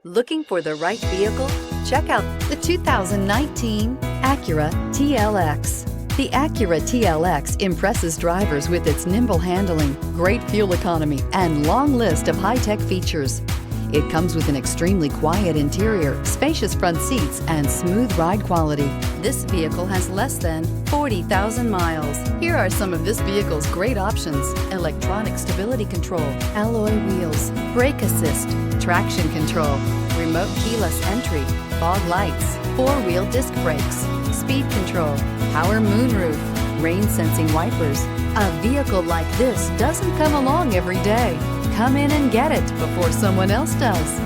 Looking for the right vehicle? Check out the 2019 Acura TLX. The Acura TLX impresses drivers with its nimble handling, great fuel economy, and long list of high-tech features. It comes with an extremely quiet interior, spacious front seats, and smooth ride quality. This vehicle has less than 40,000 miles. Here are some of this vehicle's great options: electronic stability control, alloy wheels, brake assist, traction control, remote keyless entry, fog lights, four-wheel disc brakes, speed control, power moonroof, rain sensing wipers. A vehicle like this doesn't come along every day. Come in and get it before someone else does.